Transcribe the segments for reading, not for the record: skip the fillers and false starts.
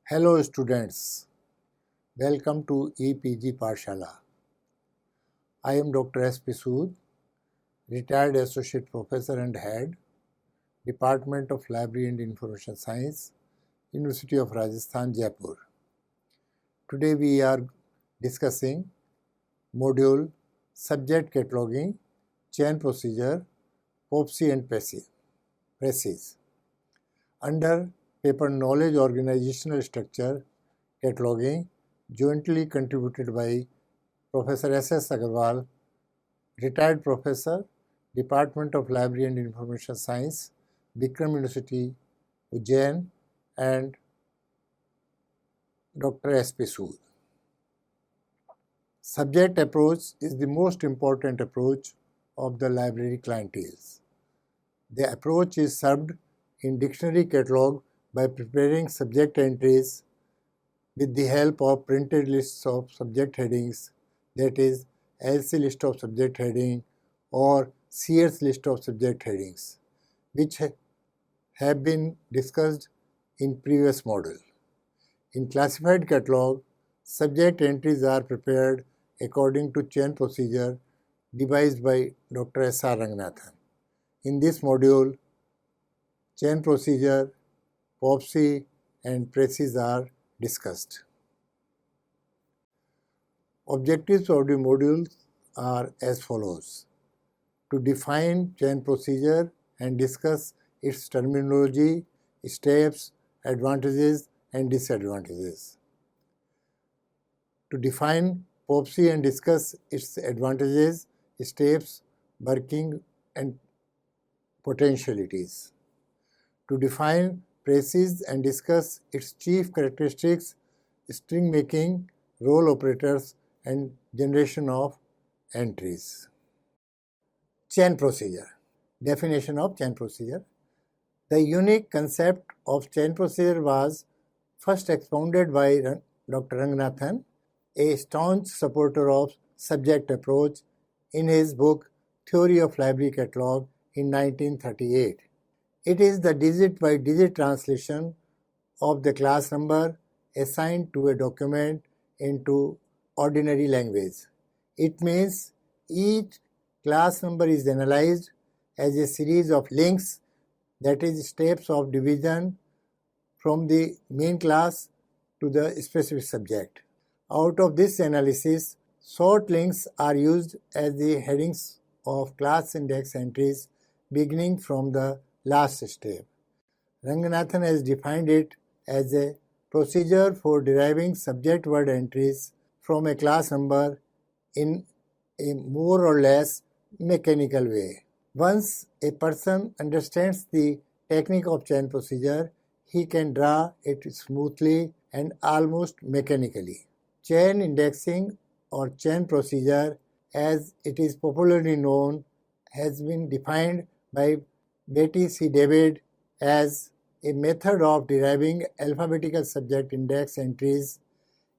Hello students, welcome to EPG Parshala. I am Dr. S.P. Sood, retired Associate Professor and Head, Department of Library and Information Science, University of Rajasthan, Jaipur. Today we are discussing module Subject Cataloging, Chain Procedure, POPSI and PRECIS. Under paper Knowledge Organizational Structure Cataloguing, jointly contributed by Professor S.S. Agrawal, retired Professor, Department of Library and Information Science, Bikram University, Ujjain, and Dr. S.P. Sood. Subject approach is the most important approach of the library clienteles. The approach is served in dictionary catalog by preparing subject entries with the help of printed lists of subject headings, that is, LC list of subject heading or Sears list of subject headings, which have been discussed in previous module. In classified catalog, subject entries are prepared according to chain procedure devised by Dr. S.R. Ranganathan. In this module, chain procedure, POPSI and PRECIS are discussed. Objectives of the modules are as follows: to define chain procedure and discuss its terminology, steps, advantages and disadvantages. To define POPSI and discuss its advantages, steps, working and potentialities. To define PRECIS and discuss its chief characteristics, string making, role operators and generation of entries. Chain procedure. Definition of chain procedure. The unique concept of chain procedure was first expounded by Dr. Ranganathan, a staunch supporter of subject approach, in his book Theory of Library Catalog in 1938. It is the digit-by-digit translation of the class number assigned to a document into ordinary language. It means each class number is analyzed as a series of links, that is, steps of division from the main class to the specific subject. Out of this analysis, short links are used as the headings of class index entries beginning from the last step. Ranganathan has defined it as a procedure for deriving subject word entries from a class number in a more or less mechanical way. Once a person understands the technique of chain procedure, he can draw it smoothly and almost mechanically. Chain indexing or chain procedure, as it is popularly known, has been defined by Betty C. David as a method of deriving alphabetical subject index entries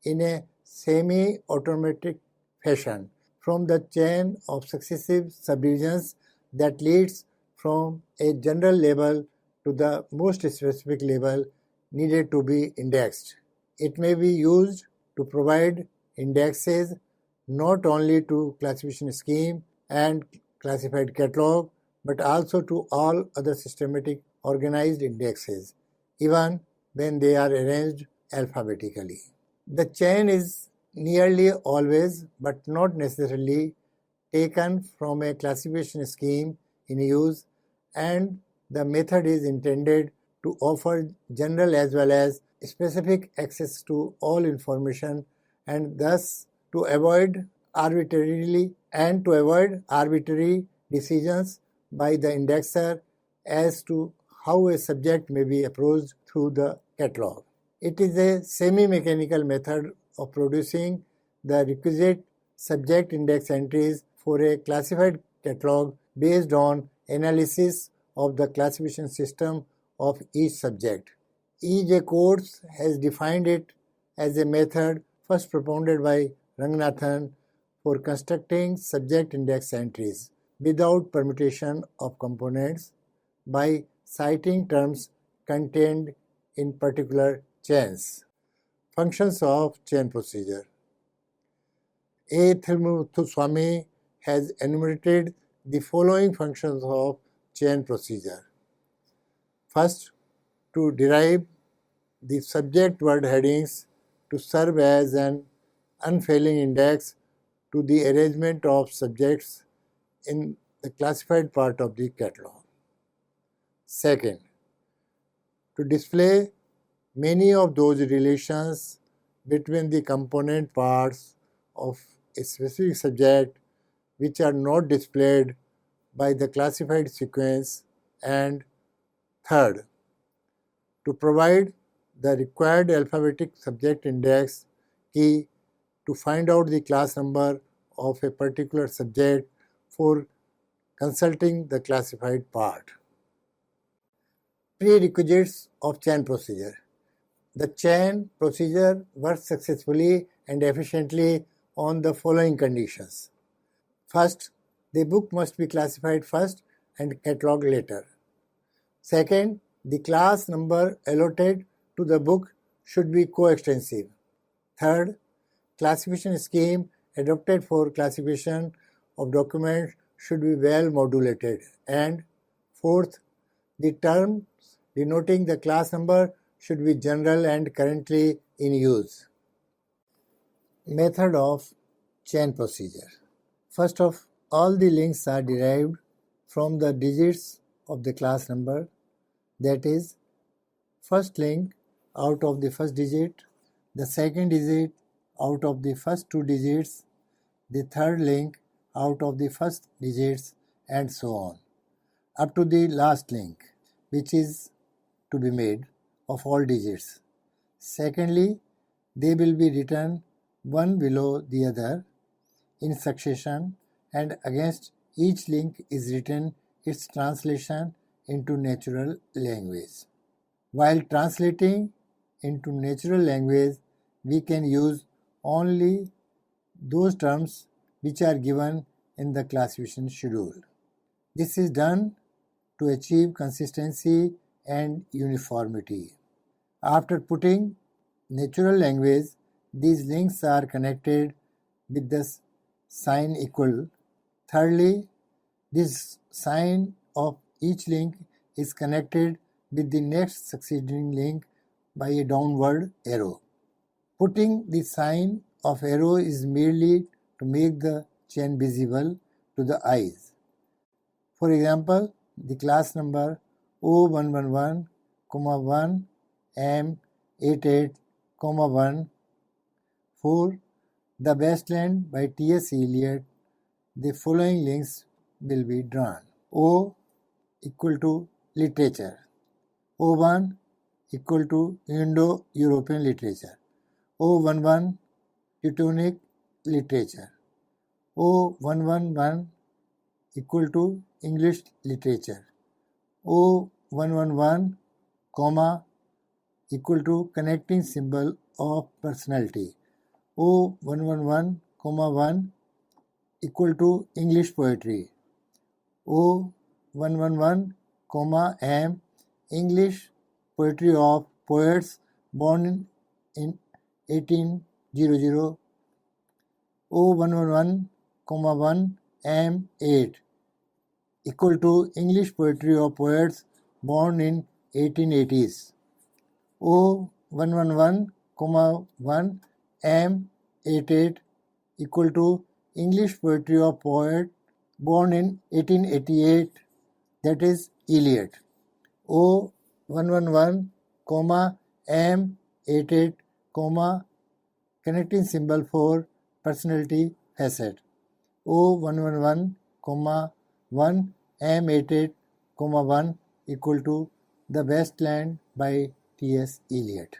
in a semi-automatic fashion from the chain of successive subdivisions that leads from a general label to the most specific label needed to be indexed. It may be used to provide indexes not only to classification scheme and classified catalog, but also to all other systematic organized indexes, even when they are arranged alphabetically. The chain is nearly always, but not necessarily, taken from a classification scheme in use, and the method is intended to offer general as well as specific access to all information, and thus to avoid arbitrary decisions by the indexer as to how a subject may be approached through the catalog. It is a semi-mechanical method of producing the requisite subject index entries for a classified catalog based on analysis of the classification system of each subject. E.J. Coates has defined it as a method first propounded by Ranganathan for constructing subject index entries without permutation of components by citing terms contained in particular chains. Functions of chain procedure. A. Thirumuthuswamy has enumerated the following functions of chain procedure. First, to derive the subject word headings to serve as an unfailing index to the arrangement of subjects in the classified part of the catalog. Second, to display many of those relations between the component parts of a specific subject which are not displayed by the classified sequence. And third, to provide the required alphabetic subject index key to find out the class number of a particular subject for consulting the classified part. Prerequisites of chain procedure. The chain procedure works successfully and efficiently on the following conditions. First, the book must be classified first and catalogued later. Second, the class number allotted to the book should be coextensive. Third, classification scheme adopted for classification of documents should be well modulated. And fourth, the terms denoting the class number should be general and currently in use. Method of chain procedure. First of all, the links are derived from the digits of the class number, that is, first link out of the first digit, the second digit out of the first two digits, the third link out of the first digits, and so on, up to the last link, which is to be made of all digits. Secondly, they will be written one below the other in succession, and against each link is written its translation into natural language. While translating into natural language, we can use only those terms which are given in the classification schedule. This is done to achieve consistency and uniformity. After putting natural language, these links are connected with the sign equal. Thirdly, this sign of each link is connected with the next succeeding link by a downward arrow. Putting the sign of arrow is merely to make the chain visible to the eyes. For example, the class number O111, 1 M88, 1 for the Wasteland by T.S. Eliot, the following links will be drawn. O equal to literature. O1 equal to Indo-European literature. O11 Teutonic literature. O111 equal to English literature. O111, comma, equal to connecting symbol of personality. O111, 1 equal to English poetry. O111, M, English poetry of poets born in 1800. O111, 1 M8 equal to English poetry of poets born in 1880s. O111, 1 M88 equal to English poetry of poet born in 1888, that is Eliot. O111, M88, connecting symbol for personality facet. O111, 1 M88, 1 equal to The Wasteland by T.S. Eliot.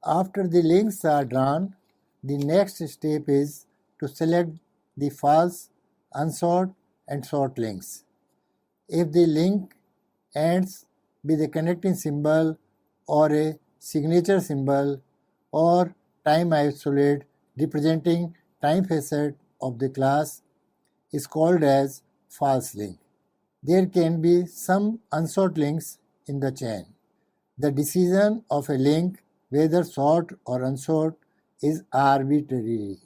After the links are drawn, the next step is to select the false, unsort, and sort links. If the link ends with a connecting symbol or a signature symbol or time isolate representing time facet of the class, is called as false link. There can be some unsort links in the chain. The decision of a link whether sort or unsort is arbitrary.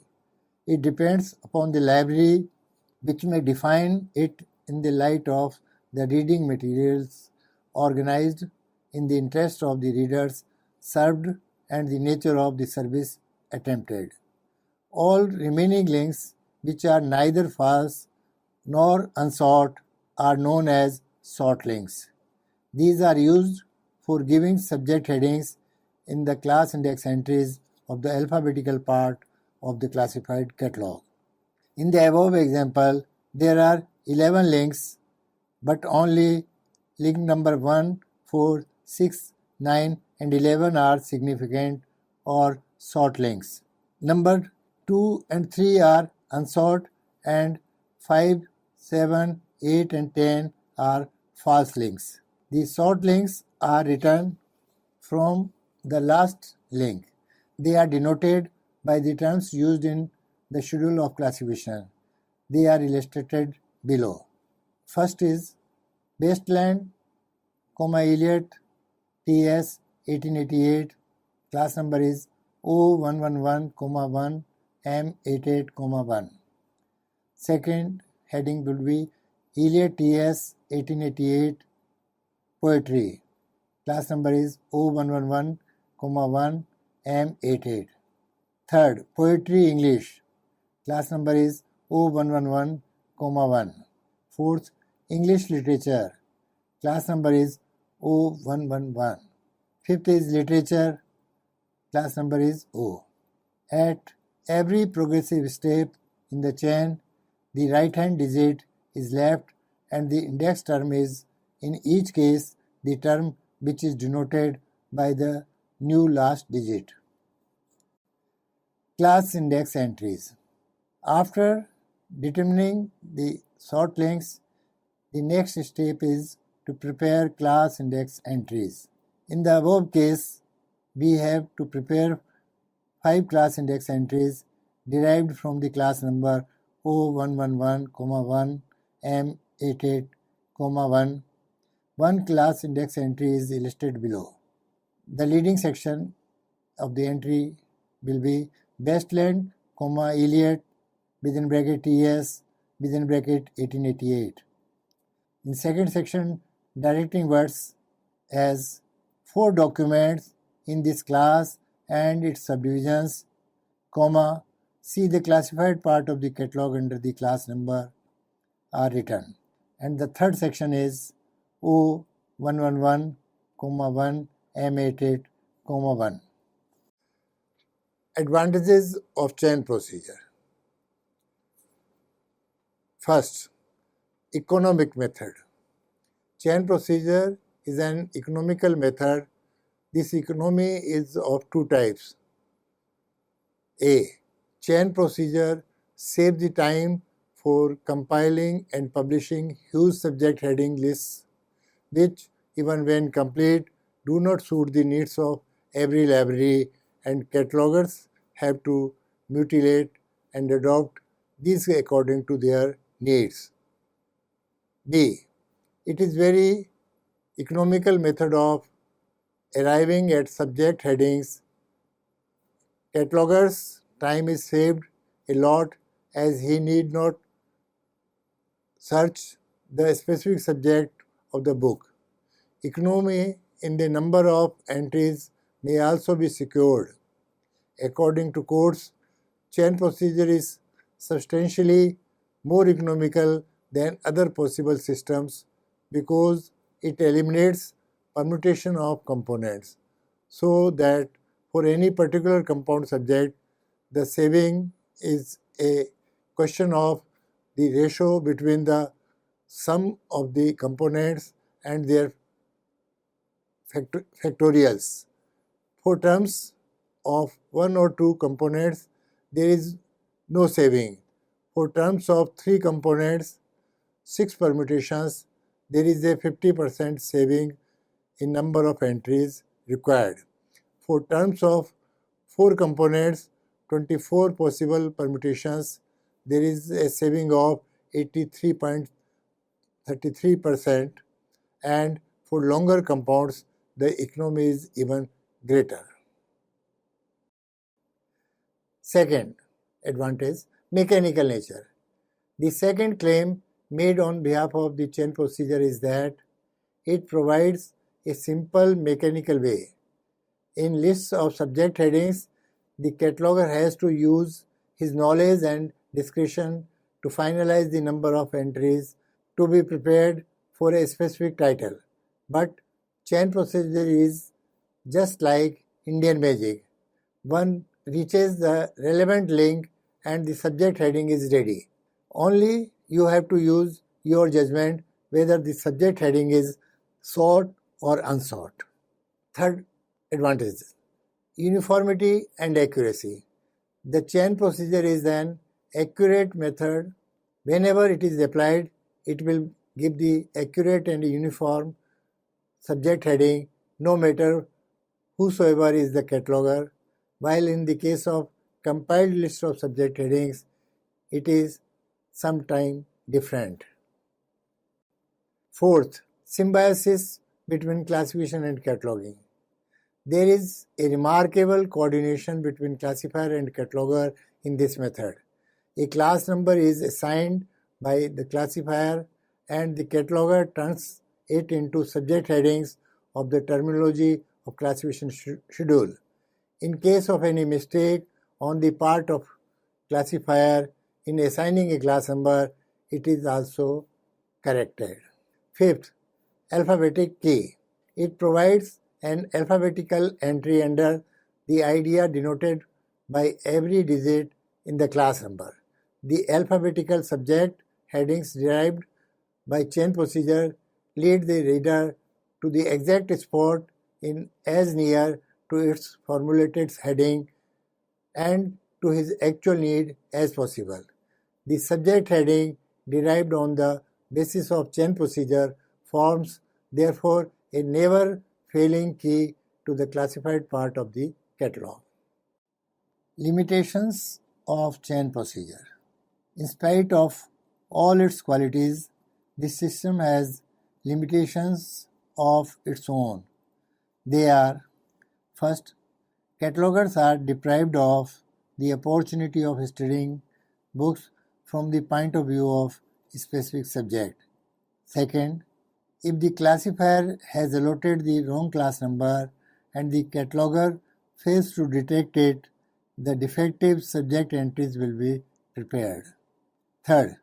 It depends upon the library, which may define it in the light of the reading materials organized in the interest of the readers served and the nature of the service attempted. All remaining links which are neither false nor unsort are known as sort links. These are used for giving subject headings in the class index entries of the alphabetical part of the classified catalog. In the above example, there are 11 links, but only link number 1, 4, 6, 9 and 11 are significant or sort links. Number 2 and 3 are unsort and 5, 7, 8 and 10 are false links. The sort links are written from the last link. They are denoted by the terms used in the schedule of classification. They are illustrated below. First is Baseland, Elliot, TS 1888, class number is O111, 1, M88, 1. Second heading will be Elliot TS 1888, Poetry, class number is O111, 1, M88. Third, Poetry English, class number is O111, 1. Fourth, English Literature, class number is O111. Fifth is Literature, class number is O. At every progressive step in the chain, the right hand digit is left and the index term is, in each case, the term which is denoted by the new last digit. Class index entries. After determining the sort links, the next step is to prepare class index entries. In the above case, we have to prepare 5 class index entries derived from the class number O111, 1, M88, 1. One class index entry is illustrated below. The leading section of the entry will be Bestland, Elliot, within bracket TS, within bracket 1888. In second section, directing words as 4 documents in this class and its subdivisions, see the classified part of the catalog under the class number are written. And the third section is O111, 1, M88, 1. Advantages of chain procedure. First, economic method. Chain procedure is an economical method. This economy is of 2 types. A. Chain procedure saves the time for compiling and publishing huge subject heading lists, which, even when complete, do not suit the needs of every library, and catalogers have to mutilate and adopt these according to their needs. B. It is very economical method of arriving at subject headings. Catalogers' time is saved a lot as he need not search the specific subject of the book. Economy in the number of entries may also be secured. According to courts, chain procedure is substantially more economical than other possible systems because it eliminates permutation of components, so that for any particular compound subject, the saving is a question of the ratio between the sum of the components and their factorials. For terms of 1 or 2 components, there is no saving. For terms of 3 components, 6 permutations, there is a 50% saving in number of entries required. For terms of 4 components, 24 possible permutations, there is a saving of 83.33%, and for longer compounds, the economy is even greater. Second advantage, mechanical nature. The second claim made on behalf of the chain procedure is that it provides a simple mechanical way. In lists of subject headings, the cataloger has to use his knowledge and discretion to finalize the number of entries to be prepared for a specific title. But chain procedure is just like Indian magic. One reaches the relevant link and the subject heading is ready. Only you have to use your judgment whether the subject heading is sought or unsought. Third advantage, uniformity and accuracy. The chain procedure is an accurate method. Whenever it is applied, it will give the accurate and uniform subject heading no matter whosoever is the cataloger, while in the case of compiled list of subject headings, it is sometimes different. Fourth, symbiosis between classification and cataloging. There is a remarkable coordination between classifier and cataloger in this method. A class number is assigned by the classifier and the cataloger turns it into subject headings of the terminology of classification schedule. In case of any mistake on the part of classifier in assigning a class number, it is also corrected. Fifth, alphabetic key. It provides an alphabetical entry under the idea denoted by every digit in the class number. The alphabetical subject headings derived by chain procedure lead the reader to the exact spot in as near to its formulated heading and to his actual need as possible. The subject heading derived on the basis of chain procedure forms therefore a never failing key to the classified part of the catalog. Limitations of chain procedure. In spite of all its qualities, this system has limitations of its own. They are: first, catalogers are deprived of the opportunity of studying books from the point of view of a specific subject. Second, if the classifier has allotted the wrong class number and the cataloger fails to detect it, the defective subject entries will be prepared. Third,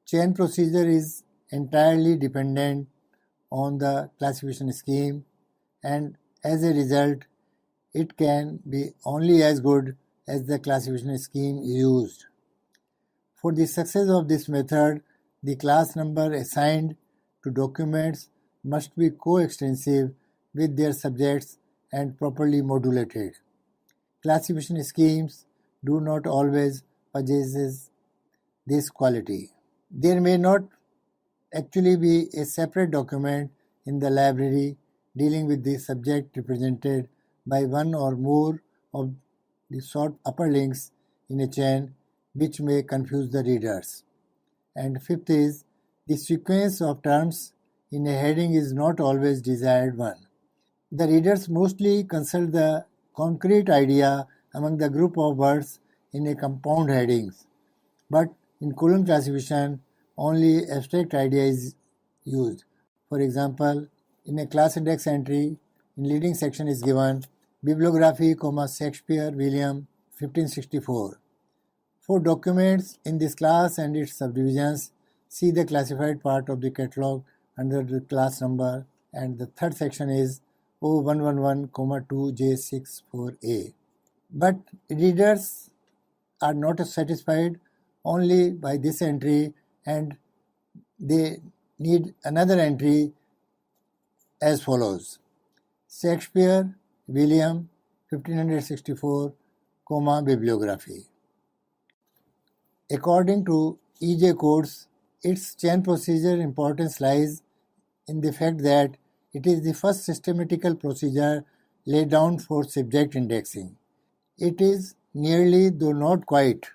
chain procedure is entirely dependent on the classification scheme, and as a result, it can be only as good as the classification scheme used. For the success of this method, the class number assigned to documents must be coextensive with their subjects and properly modulated. Classification schemes do not always possess this quality. There may not actually be a separate document in the library dealing with the subject represented by one or more of the sought upper links in a chain, which may confuse the readers. And fifth is, the sequence of terms in a heading is not always desired one. The readers mostly consult the concrete idea among the group of words in a compound headings, but in column classification, only abstract idea is used. For example, in a class index entry, in leading section is given bibliography, Shakespeare, William, 1564. For documents in this class and its subdivisions, see the classified part of the catalog under the class number, and the third section is O111,2J64A. But readers are not satisfied only by this entry and they need another entry as follows: Shakespeare, William, 1564, bibliography. According to EJ codes, its chain procedure importance lies in the fact that it is the first systematical procedure laid down for subject indexing. It is nearly, though not quite,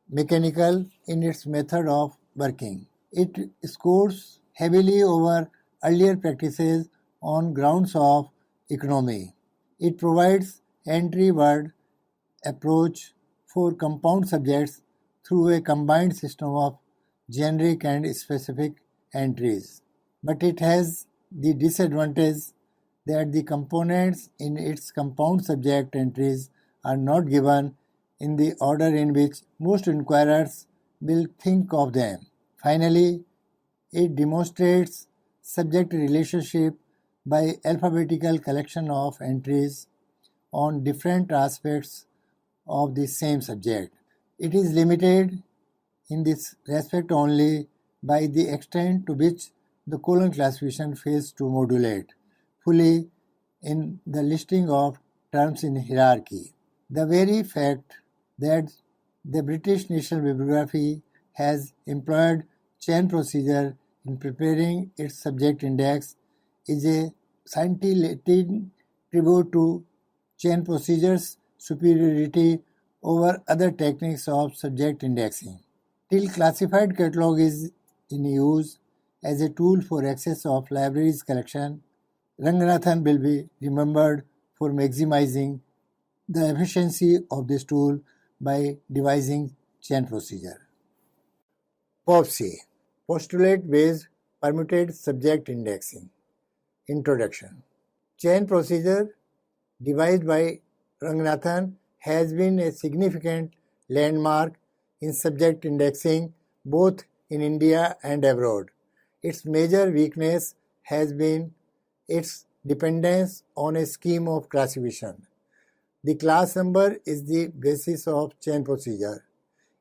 mechanical in its method of working. It scores heavily over earlier practices on grounds of economy. It provides entry-word approach for compound subjects through a combined system of generic and specific entries. But it has the disadvantage that the components in its compound subject entries are not given in the order in which most inquirers will think of them. Finally, it demonstrates subject relationship by alphabetical collection of entries on different aspects of the same subject. It is limited in this respect only by the extent to which the colon classification fails to modulate fully in the listing of terms in hierarchy. The very fact that the British National Bibliography has employed chain procedure in preparing its subject index is a scintillating tribute to chain procedure's superiority over other techniques of subject indexing. Till classified catalog is in use as a tool for access of libraries collection, Ranganathan will be remembered for maximizing the efficiency of this tool by devising chain procedure. POPSI, Postulate-Based Permuted Subject Indexing. Introduction. Chain procedure devised by Ranganathan has been a significant landmark in subject indexing both in India and abroad. Its major weakness has been its dependence on a scheme of classification. The class number is the basis of chain procedure.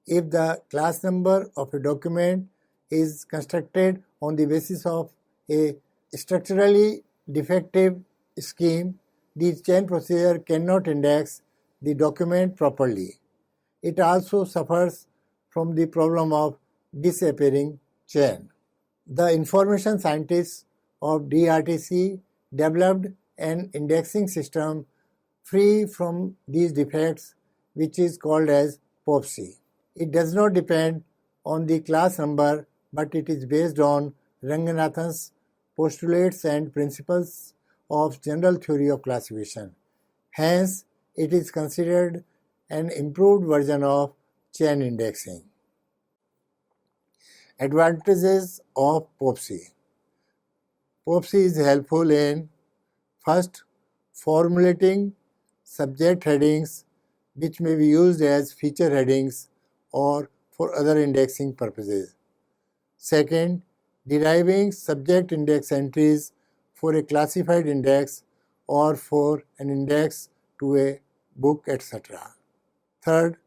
If the class number of a document is constructed on the basis of a structurally defective scheme, the chain procedure cannot index the document properly. It also suffers from the problem of disappearing chain. The information scientists of DRTC developed an indexing system free from these defects, which is called as POPSI. It does not depend on the class number, but it is based on Ranganathan's postulates and principles of general theory of classification. Hence, it is considered an improved version of chain indexing. Advantages of POPSI. POPSI is helpful in first, formulating subject headings which may be used as feature headings or for other indexing purposes. Second, deriving subject index entries for a classified index or for an index to a book, etc. Third,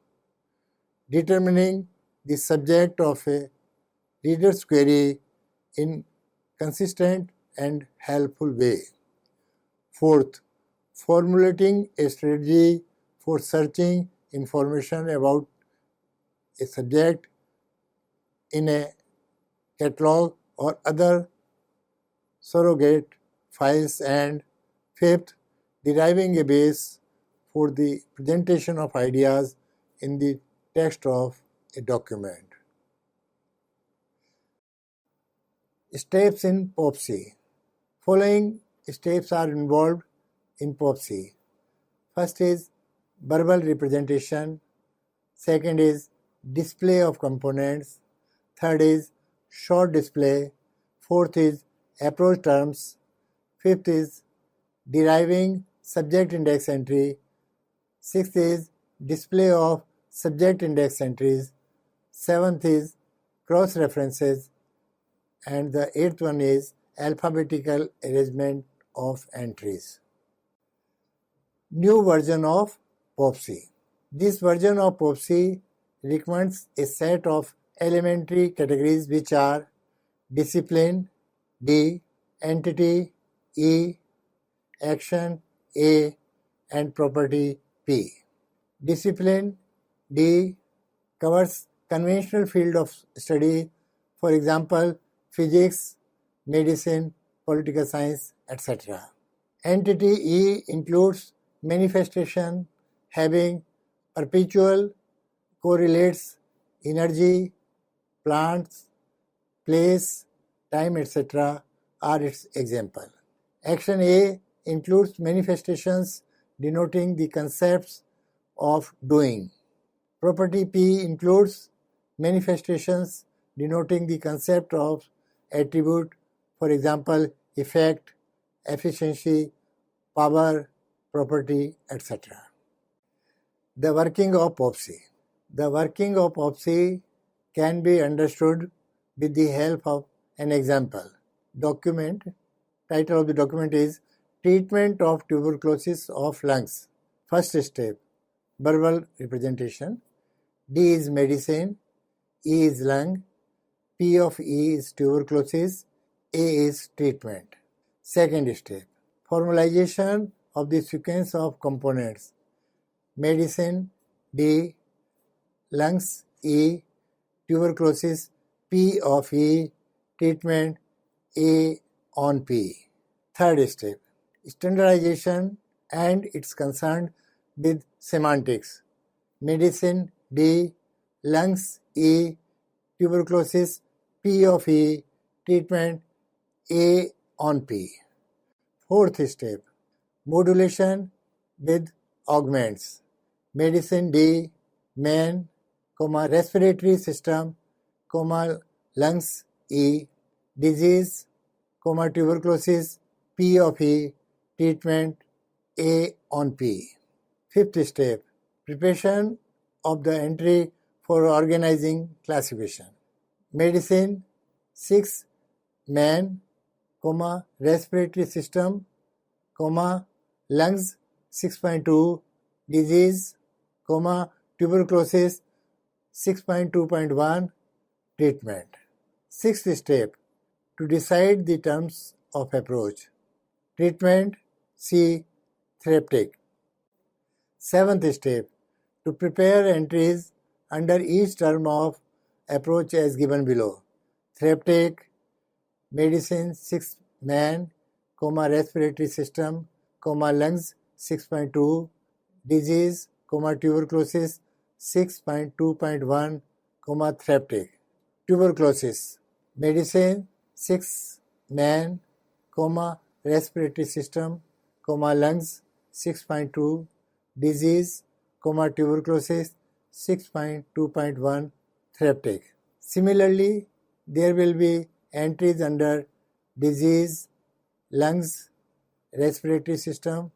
determining the subject of a reader's query in consistent and helpful way. Fourth, formulating a strategy for searching information about a subject in a catalog or other surrogate files. And fifth, deriving a base for the presentation of ideas in the text of a document. Steps in POPSI. Following steps are involved in POPSI. First is verbal representation. Second is display of components. Third is short display. Fourth is approach terms. Fifth is deriving subject index entry. Sixth is display of subject index entries. Seventh is cross references. And the eighth one is alphabetical arrangement of entries. New version of POPSI. This version of POPSI recommends a set of elementary categories which are discipline D, entity E, action A, and property P. Discipline D covers conventional field of study, for example, physics, medicine, political science, etc. Entity E includes manifestation having perpetual, correlates, energy, plants, place, time, etc. are its example. Action A includes manifestations denoting the concepts of doing. Property P includes manifestations denoting the concept of attribute, for example, effect, efficiency, power, property, etc. The working of POPSI. The working of POPSI can be understood with the help of an example. Document. Title of the document is Treatment of Tuberculosis of Lungs. First step, verbal representation. D is medicine, E is lung, P of E is tuberculosis, A is treatment. Second step, formalization of the sequence of components. Medicine, D, lungs, E, tuberculosis, P of E, treatment, A on P. Third step, standardization and its concern with semantics. Medicine, D, lungs, E, tuberculosis, P of E, treatment, A on P. Fourth step, modulation with augments. Medicine, D, man, respiratory system, lungs, E, disease, tuberculosis, P of E, treatment, A on P. Fifth step, preparation of the entry for organizing classification. Medicine, 6, man, respiratory system, lungs, 6.2, disease, tuberculosis, 6.2.1, treatment. Sixth step, to decide the terms of approach. Treatment, C, therapeutic. Seventh step, to prepare entries under each term of approach as given below. Therapeutic, medicine, 6, man, respiratory system, lungs, 6.2, disease, tuberculosis, 6.2.1, therapeutic. Tuberculosis, medicine, 6, man, respiratory system, lungs, 6.2, disease, tuberculosis, 6.2.1, therapeutic. Similarly, there will be entries under disease, lungs, respiratory system,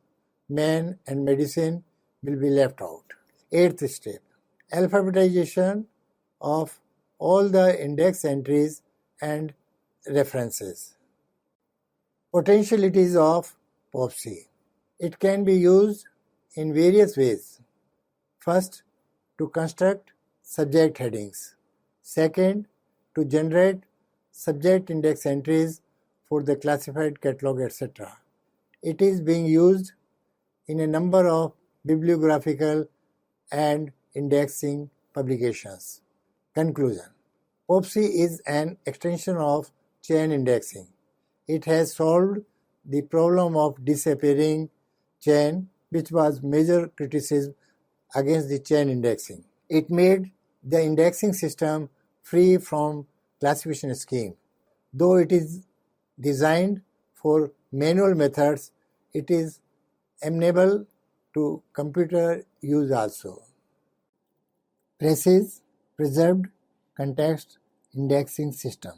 man and medicine will be left out. Eighth step, alphabetization of all the index entries and references. Potentialities of POPSI. It can be used in various ways. First, to construct subject headings. Second, to generate subject index entries for the classified catalog, etc. It is being used in a number of bibliographical and indexing publications. Conclusion. POPSI is an extension of chain indexing. It has solved the problem of disappearing chain, which was major criticism against the chain indexing. It made the indexing system free from classification scheme. Though it is designed for manual methods, it is amenable to computer use also. PRECIS, Preserved Context Indexing System.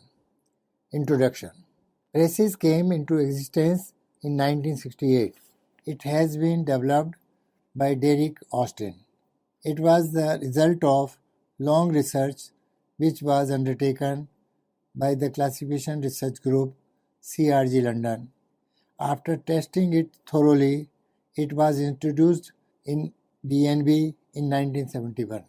Introduction. PRECIS came into existence in 1968. It has been developed by Derek Austin. It was the result of long research which was undertaken by the Classification Research Group, CRG London. After testing it thoroughly, it was introduced in BNB in 1971.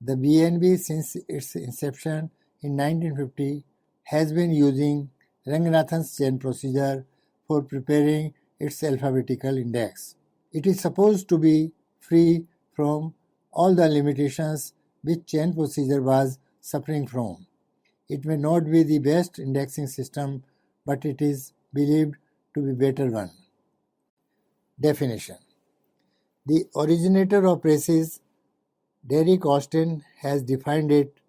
The BNB, since its inception in 1950, has been using Ranganathan's chain procedure for preparing its alphabetical index. It is supposed to be free from all the limitations which chain procedure was suffering from. It may not be the best indexing system, but it is believed to be better one. Definition. The originator of PRECIS, Derek Austin, has defined it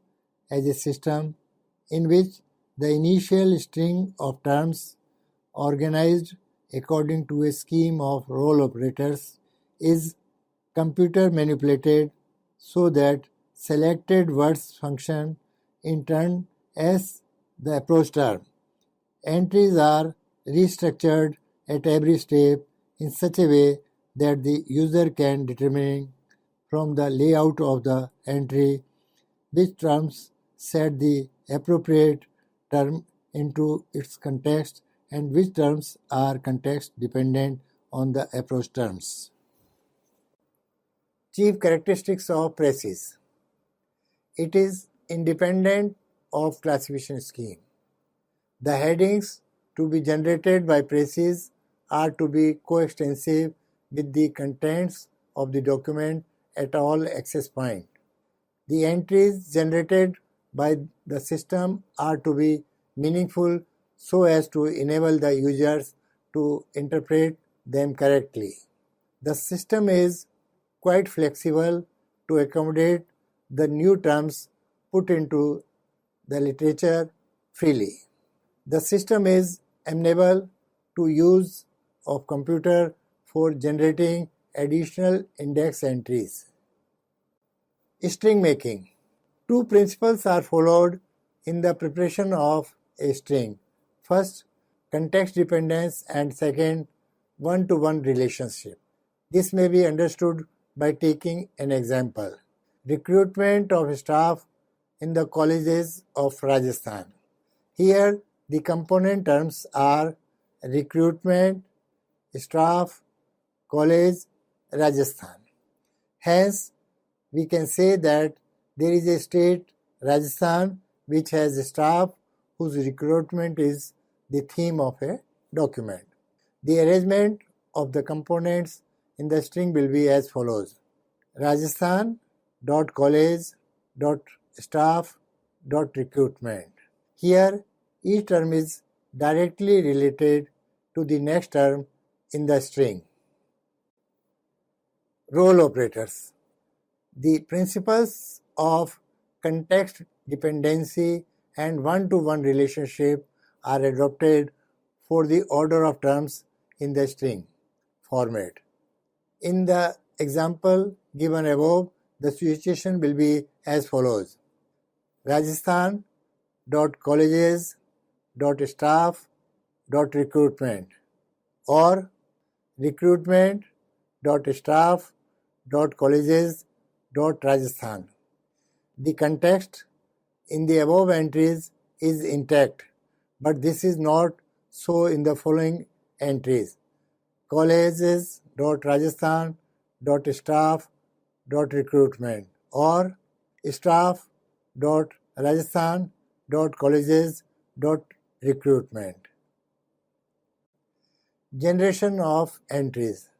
as a system in which the initial string of terms organized according to a scheme of role operators is computer manipulated so that selected words function in turn as the approach term. Entries are restructured at every step in such a way that the user can determine from the layout of the entry which terms set the appropriate term into its context and which terms are context dependent on the approach terms. Chief characteristics of PRECIS. It is independent of classification scheme. The headings to be generated by PRECIS are to be coextensive with the contents of the document at all access points. The entries generated by the system are to be meaningful so as to enable the users to interpret them correctly. The system is quite flexible to accommodate the new terms put into the literature freely. The system is amenable to use of computer for generating additional index entries. String making. Two principles are followed in the preparation of a string. First, context dependence, and second, one-to-one relationship. This may be understood by taking an example. Recruitment of staff in the colleges of Rajasthan. Here, the component terms are recruitment, staff, college, Rajasthan. Hence, we can say that there is a state, Rajasthan, which has a staff whose recruitment is the theme of a document. The arrangement of the components in the string will be as follows. Rajasthan.college.staff.recruitment. Here, each term is directly related to the next term in the string. Role operators. The principles of context dependency and one-to-one relationship are adopted for the order of terms in the string format. In the example given above, the situation will be as follows. Rajasthan.colleges.staff.recruitment or recruitment.staff.colleges.Rajasthan. The context in the above entries is intact, but this is not so in the following entries. Colleges.Rajasthan.staff.recruitment or staff.Rajasthan.colleges.recruitment. Generation of entries.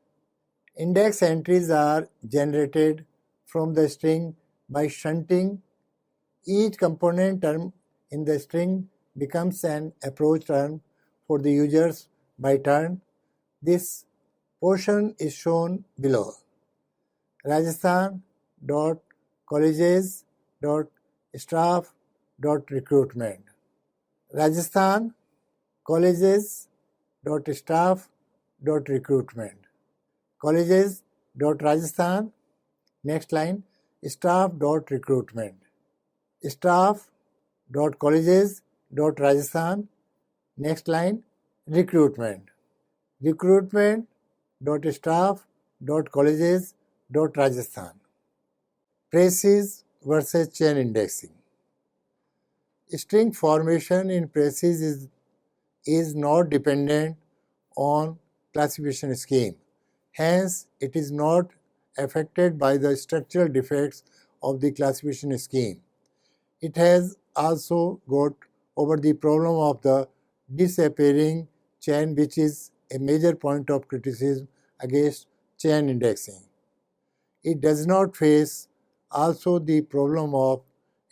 Index entries are generated from the string by shunting. Each component term in the string becomes an approach term for the users by turn. This portion is shown below. Rajasthan.colleges.staff.recruitment. Rajasthan colleges.staff.recruitment. Colleges.Rajasthan, next line, staff.recruitment. Staff.colleges.Rajasthan, next line, recruitment. Recruitment.staff.colleges.Rajasthan. PRECIS versus chain indexing. String formation in PRECIS is not dependent on classification scheme. Hence, it is not affected by the structural defects of the classification scheme. It has also got over the problem of the disappearing chain, which is a major point of criticism against chain indexing. It does not face also the problem of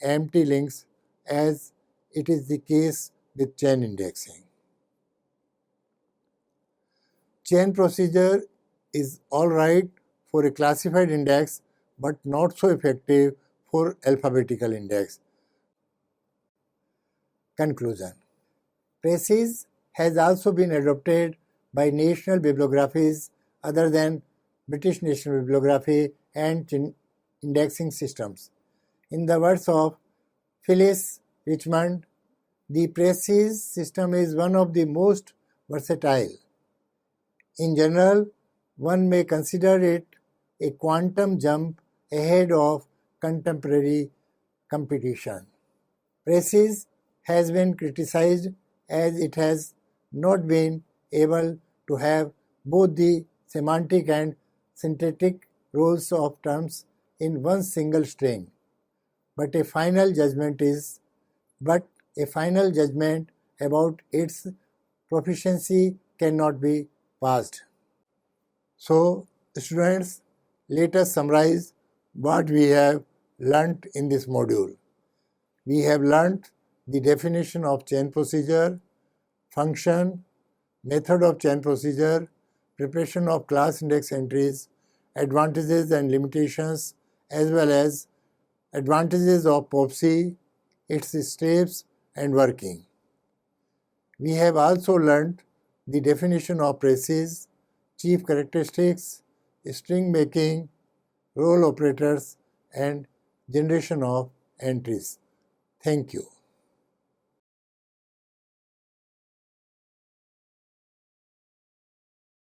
empty links as it is the case with chain indexing. Chain procedure is alright for a classified index but not so effective for alphabetical index. Conclusion. PRECIS has also been adopted by national bibliographies other than British National Bibliography, and indexing systems. In the words of Phyllis Richmond, the PRECIS system is one of the most versatile. In general, one may consider it a quantum jump ahead of contemporary competition. PRECIS has been criticized as it has not been able to have both the semantic and syntactic roles of terms in one single string. But a final judgment about its proficiency cannot be passed. So, students, let us summarize what we have learnt in this module. We have learnt the definition of chain procedure, function, method of chain procedure, preparation of class index entries, advantages and limitations, as well as advantages of POPSI, its steps and working. We have also learnt the definition of PRECIS, chief characteristics, string making, role operators, and generation of entries. Thank you.